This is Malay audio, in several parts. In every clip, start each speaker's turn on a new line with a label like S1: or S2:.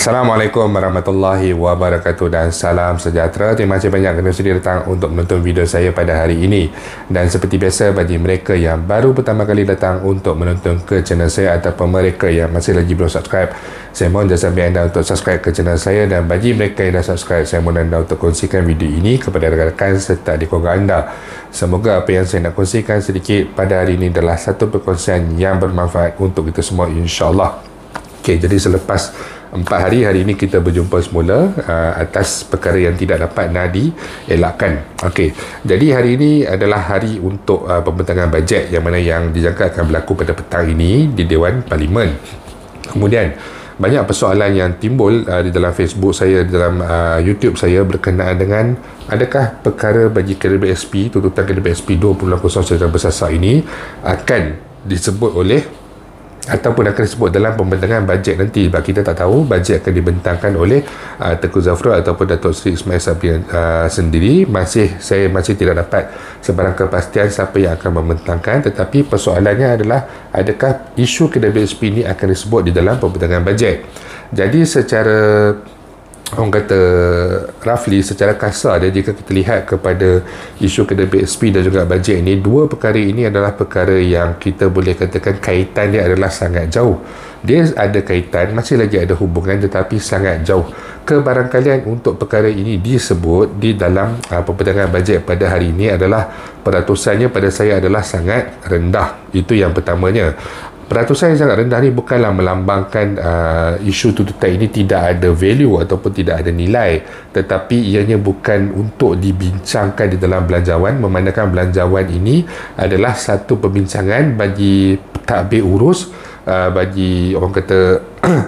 S1: Assalamualaikum warahmatullahi wabarakatuh dan salam sejahtera. Terima kasih banyak kerana sudi datang untuk menonton video saya pada hari ini. Dan seperti biasa, bagi mereka yang baru pertama kali datang untuk menonton ke channel saya ataupun mereka yang masih lagi belum subscribe, saya mohon jasa ambil anda untuk subscribe ke channel saya. Dan bagi mereka yang dah subscribe, saya mohon anda untuk kongsikan video ini kepada rakan-rakan serta adik keluarga anda. Semoga apa yang saya nak kongsikan sedikit pada hari ini adalah satu perkongsian yang bermanfaat untuk kita semua, insyaAllah. Okey, jadi selepas 4 hari, hari ini kita berjumpa semula atas perkara yang tidak dapat dielakkan. Okey, jadi hari ini adalah hari untuk pembentangan bajet yang mana yang dijangka akan berlaku pada petang ini di Dewan Parlimen. Kemudian banyak persoalan yang timbul di dalam Facebook saya, di dalam YouTube saya berkenaan dengan adakah perkara bagi KDBSP, tuntutan KDBSP 2020 secara bersasar ini akan disebut oleh ataupun akan disebut dalam pembentangan bajet nanti. Sebab kita tak tahu bajet akan dibentangkan oleh Tengku Zafrul ataupun Datuk Seri Ismail Sabri sendiri. Saya masih tidak dapat sebarang kepastian siapa yang akan membentangkan, tetapi persoalannya adalah adakah isu KDBSP ini akan disebut di dalam pembentangan bajet. Jadi secara orang kata roughly, secara kasar dia, jika kita lihat kepada isu KDBSP dan juga bajet ini, dua perkara ini adalah perkara yang kita boleh katakan kaitan dia adalah sangat jauh. Dia ada kaitan, masih lagi ada hubungan, tetapi sangat jauh. Kebarangkalian untuk perkara ini disebut di dalam pembentangan bajet pada hari ini adalah peratusannya pada saya adalah sangat rendah. Itu yang pertamanya. Peratusan yang sangat rendah ni bukanlah melambangkan isu tuntutan ini tidak ada value ataupun tidak ada nilai, tetapi ianya bukan untuk dibincangkan di dalam belanjawan, memandangkan belanjawan ini adalah satu perbincangan bagi tadbir urus, bagi orang kata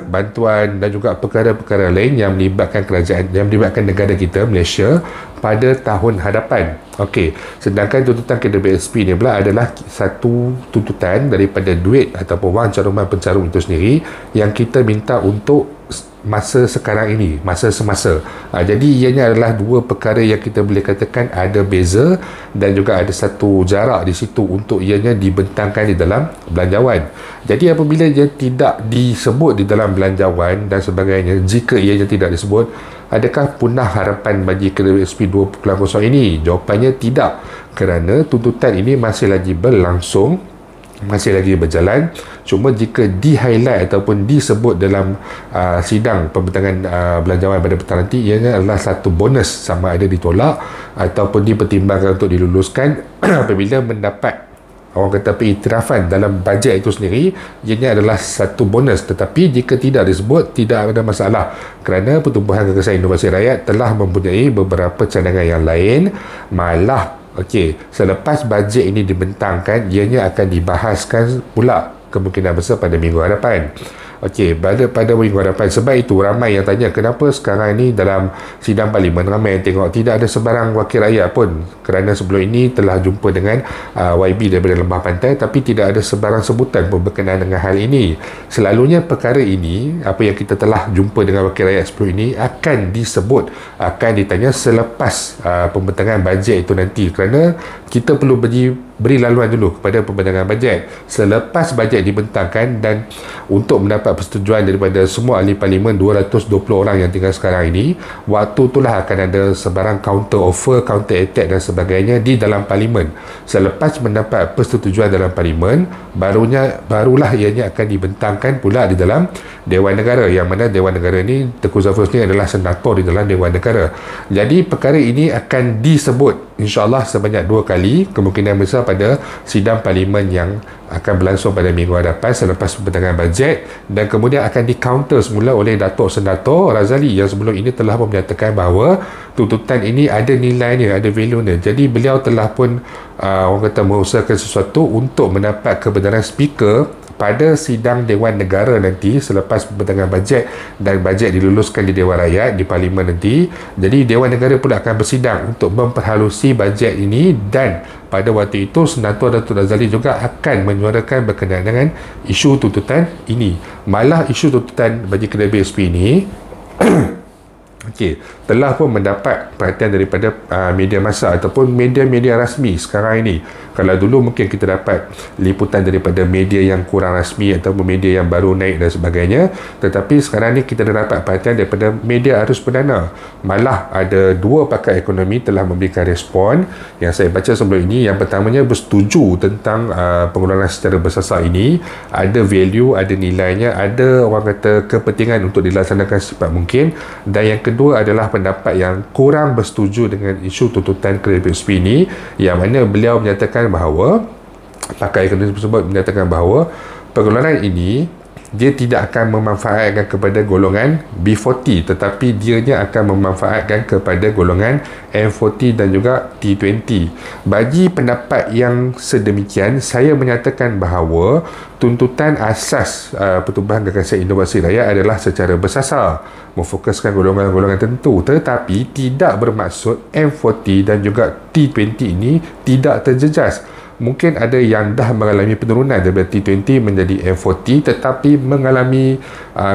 S1: bantuan dan juga perkara-perkara lain yang melibatkan kerajaan, yang melibatkan negara kita Malaysia pada tahun hadapan. Okey, sedangkan tuntutan KDBSP ni pula adalah satu tuntutan daripada duit ataupun wang caruman pencarum itu sendiri yang kita minta untuk masa sekarang ini, masa semasa. Jadi ianya adalah dua perkara yang kita boleh katakan ada beza dan juga ada satu jarak di situ untuk ianya dibentangkan di dalam belanjawan. Jadi apabila ia tidak disebut di dalam belanjawan dan sebagainya, jika ianya tidak disebut, adakah punah harapan bagi KDBSP 2.0 ini? Jawapannya tidak, kerana tuntutan ini masih lagi berlangsung, masih lagi berjalan. Cuma jika di-highlight ataupun disebut dalam sidang pembentangan belanjawan pada petang nanti, ianya adalah satu bonus, sama ada ditolak ataupun dipertimbangkan untuk diluluskan apabila mendapat orang kata pengiktirafan dalam bajet itu sendiri, ianya adalah satu bonus. Tetapi jika tidak disebut, tidak ada masalah, kerana Pertubuhan Gagasan Inovasi Rakyat telah mempunyai beberapa cadangan yang lain. Malah okey, selepas bajet ini dibentangkan, ianya akan dibahaskan pula kemungkinan besar pada minggu hadapan. Okey, pada minggu hadapan. Sebab itu ramai yang tanya, kenapa sekarang ni dalam sidang parlimen ramai yang tengok tidak ada sebarang wakil rakyat pun, kerana sebelum ini telah jumpa dengan YB daripada Lembah Pantai, tapi tidak ada sebarang sebutan pun berkenaan dengan hal ini. Selalunya perkara ini, apa yang kita telah jumpa dengan wakil rakyat sebelum ini, akan disebut, akan ditanya selepas pembentangan bajet itu nanti, kerana kita perlu beri laluan dulu kepada pembentangan bajet. Selepas bajet dibentangkan dan untuk mendapat persetujuan daripada semua ahli parlimen 220 orang yang tinggal sekarang ini, waktu itulah akan ada sebarang counter offer, counter attack dan sebagainya di dalam parlimen. Selepas mendapat persetujuan dalam parlimen, barulah ianya akan dibentangkan pula di dalam Dewan Negara, yang mana Dewan Negara ini, Tengku Zafrul ni adalah senator di dalam Dewan Negara. Jadi perkara ini akan disebut insyaAllah sebanyak 2 kali, kemungkinan besar pada sidang parlimen yang akan berlangsung pada minggu hadapan selepas pembentangan bajet, dan kemudian akan di-counter semula oleh Datuk Senator Razali yang sebelum ini telah menyatakan bahawa tuntutan ini ada nilainya, ada value-nya. Jadi beliau telah pun orang kata mengusahakan sesuatu untuk mendapat kebenaran speaker pada sidang Dewan Negara nanti selepas pembentangan bajet dan bajet diluluskan di Dewan Rakyat, di Parlimen nanti. Jadi Dewan Negara pula akan bersidang untuk memperhalusi bajet ini, dan pada waktu itu Senator Datuk Razali juga akan menyuarakan berkenaan dengan isu tuntutan ini. Malah isu tuntutan bagi KDBSP ini telah pun mendapat perhatian daripada media massa ataupun media-media rasmi sekarang ini. Kalau dulu mungkin kita dapat liputan daripada media yang kurang rasmi ataupun media yang baru naik dan sebagainya, tetapi sekarang ni kita dapat perhatian daripada media arus perdana. Malah ada dua pakar ekonomi telah memberikan respon yang saya baca sebelum ini. Yang pertamanya bersetuju tentang pengeluaran secara bersasar ini, ada value, ada nilainya, ada orang kata kepentingan untuk dilaksanakan secepat mungkin. Dan yang kedua adalah pendapat yang kurang bersetuju dengan isu tuntutan kredit PSP ini, yang mana beliau menyatakan bahawa, pakar ekonomi tersebut menyatakan bahawa pengeluaran ini dia tidak akan memanfaatkan kepada golongan B40, tetapi dianya akan memanfaatkan kepada golongan M40 dan juga T20. Bagi pendapat yang sedemikian, saya menyatakan bahawa tuntutan asas Pertubuhan Gagasan Inovasi Rakyat adalah secara bersasar, memfokuskan golongan-golongan tertentu, tetapi tidak bermaksud M40 dan juga T20 ini tidak terjejas. Mungkin ada yang dah mengalami penurunan daripada T20 menjadi M40, tetapi mengalami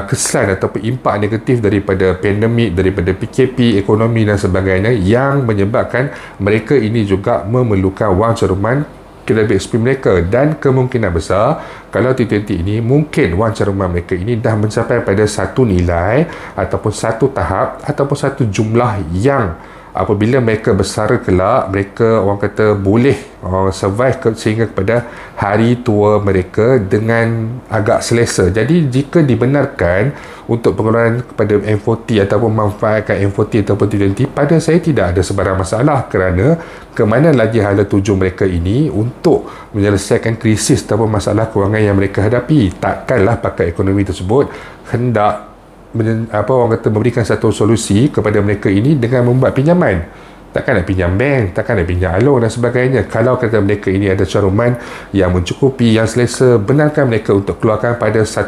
S1: kesan ataupun impak negatif daripada pandemik, daripada PKP, ekonomi dan sebagainya, yang menyebabkan mereka ini juga memerlukan wang caruman kredit PSP mereka. Dan kemungkinan besar kalau T20 ini, mungkin wang caruman mereka ini dah mencapai pada satu nilai ataupun satu tahap ataupun satu jumlah yang apabila mereka bersara kelak, mereka orang kata boleh survive sehingga kepada hari tua mereka dengan agak selesa. Jadi jika dibenarkan untuk pengeluaran kepada M40 ataupun manfaatkan M40 ataupun T20, pada saya tidak ada sebarang masalah, kerana ke mana lagi hala tuju mereka ini untuk menyelesaikan krisis ataupun masalah kewangan yang mereka hadapi. Takkanlah pakar ekonomi tersebut hendak memberikan satu solusi kepada mereka ini dengan membuat pinjaman. Takkan nak pinjam bank, takkan nak pinjam alur dan sebagainya. Kalau kata mereka ini ada caruman yang mencukupi, yang selesa, benarkan mereka untuk keluarkan pada 1%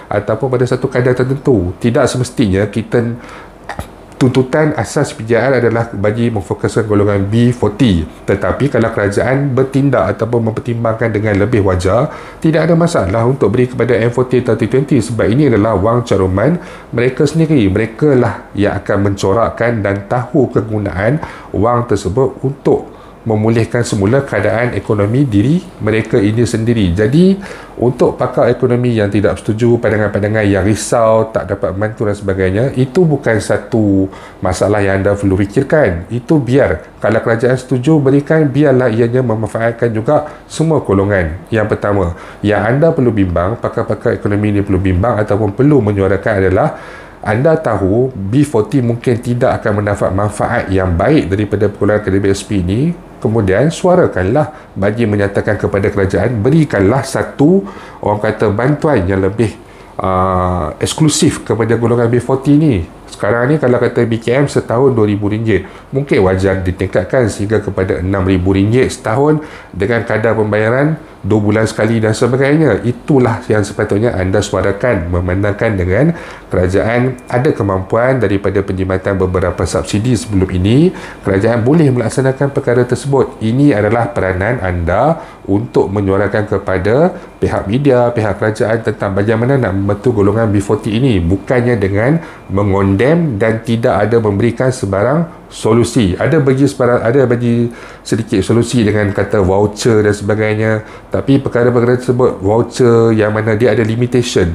S1: ataupun pada satu kadar tertentu. Tidak semestinya kita tuntutan asas PJR adalah bagi memfokuskan golongan B40. Tetapi kalau kerajaan bertindak ataupun mempertimbangkan dengan lebih wajar, tidak ada masalah untuk beri kepada M40 atau T20, sebab ini adalah wang caruman mereka sendiri. Mereka lah yang akan mencorakkan dan tahu kegunaan wang tersebut untuk memulihkan semula keadaan ekonomi diri mereka ini sendiri. Jadi untuk pakar ekonomi yang tidak setuju, pandangan-pandangan yang risau, tak dapat membantu dan sebagainya, itu bukan satu masalah yang anda perlu fikirkan. Itu biar, kalau kerajaan setuju berikan, biarlah ianya memanfaatkan juga semua golongan. Yang pertama yang anda perlu bimbang, pakar-pakar ekonomi ini perlu bimbang ataupun perlu menyuarakan adalah, anda tahu B40 mungkin tidak akan mendapat manfaat yang baik daripada pengeluaran kredit PSP ini, kemudian suarakanlah bagi menyatakan kepada kerajaan, berikanlah satu orang kata bantuan yang lebih eksklusif kepada golongan B40 ini. Sekarang ni kalau kata BKM setahun RM2,000, mungkin wajar ditingkatkan sehingga kepada RM6,000 setahun dengan kadar pembayaran 2 bulan sekali dan sebagainya. Itulah yang sepatutnya anda suarakan, memandangkan dengan kerajaan ada kemampuan daripada penjimatan beberapa subsidi sebelum ini, kerajaan boleh melaksanakan perkara tersebut. Ini adalah peranan anda untuk menyuarakan kepada pihak media, pihak kerajaan tentang bagaimana nak membantu golongan B40 ini, bukannya dengan mengondem dan tidak ada memberikan sebarang solusi. Ada bagi sedikit solusi dengan kata voucher dan sebagainya, tapi perkara-perkara tersebut, voucher yang mana dia ada limitation,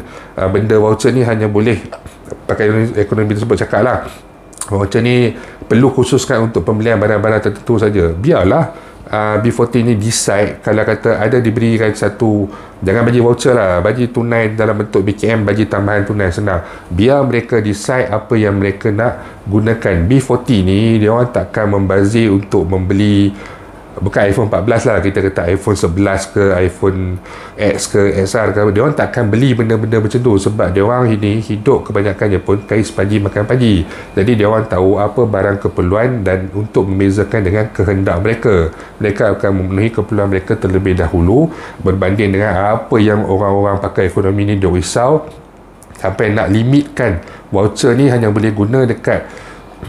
S1: benda voucher ni hanya boleh, pakai ekonomi tersebut cakap lah, voucher ni perlu khususkan untuk pembelian barang-barang tertentu saja. Biarlah B40 ni decide, kalau kata ada diberikan satu, jangan bagi voucher lah, bagi tunai dalam bentuk BKM, bagi tambahan tunai, senang. Biar mereka decide apa yang mereka nak gunakan. B40 ni dia orang takkan membazir untuk membeli, bukan iPhone 14 lah, kita kata iPhone 11 ke iPhone X ke XR ke, dia orang takkan beli benda-benda macam tu, sebab dia orang ini hidup kebanyakannya pun kais pagi makan pagi. Jadi dia orang tahu apa barang keperluan, dan untuk membezakan dengan kehendak mereka akan memenuhi keperluan mereka terlebih dahulu, berbanding dengan apa yang orang-orang pakai ekonomi ni dia risau sampai nak limitkan voucher ni hanya boleh guna dekat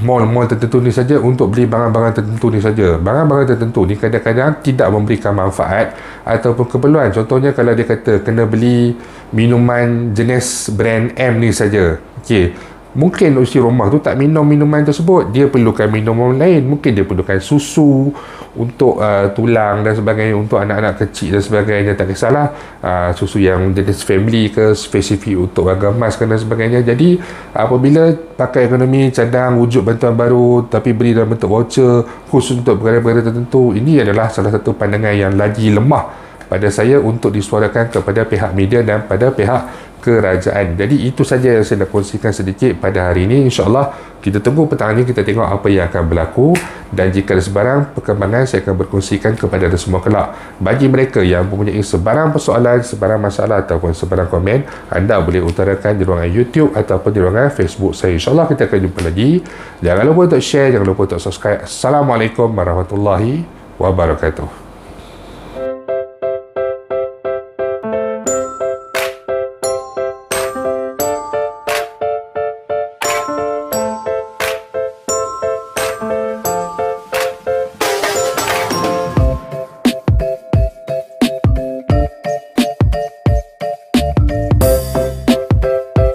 S1: mall-mall tertentu ni saja untuk beli barang-barang tertentu ni saja. Barang-barang tertentu ni kadang-kadang tidak memberikan manfaat ataupun keperluan. Contohnya kalau dia kata kena beli minuman jenis brand M ni saja. Okey, mungkin isi rumah tu tak minum minuman tersebut, dia perlukan minuman lain, mungkin dia perlukan susu untuk tulang dan sebagainya, untuk anak-anak kecil dan sebagainya, tak kisahlah susu yang jenis family ke, spesifik untuk warga emas dan sebagainya. Jadi apabila pakai ekonomi cadang wujud bantuan baru tapi beri dalam bentuk voucher khusus untuk perkara-perkara tertentu, ini adalah salah satu pandangan yang lagi lemah pada saya untuk disuarakan kepada pihak media dan pada pihak kerajaan. Jadi itu saja yang saya nak kongsikan sedikit pada hari ini. InsyaAllah kita tunggu petang ini, kita tengok apa yang akan berlaku, dan jika ada sebarang perkembangan saya akan berkongsikan kepada anda semua kelak. Bagi mereka yang mempunyai sebarang persoalan, sebarang masalah ataupun sebarang komen, anda boleh utarakan di ruangan YouTube ataupun di ruangan Facebook saya. InsyaAllah kita akan jumpa lagi. Jangan lupa untuk share, jangan lupa untuk subscribe. Assalamualaikum warahmatullahi wabarakatuh.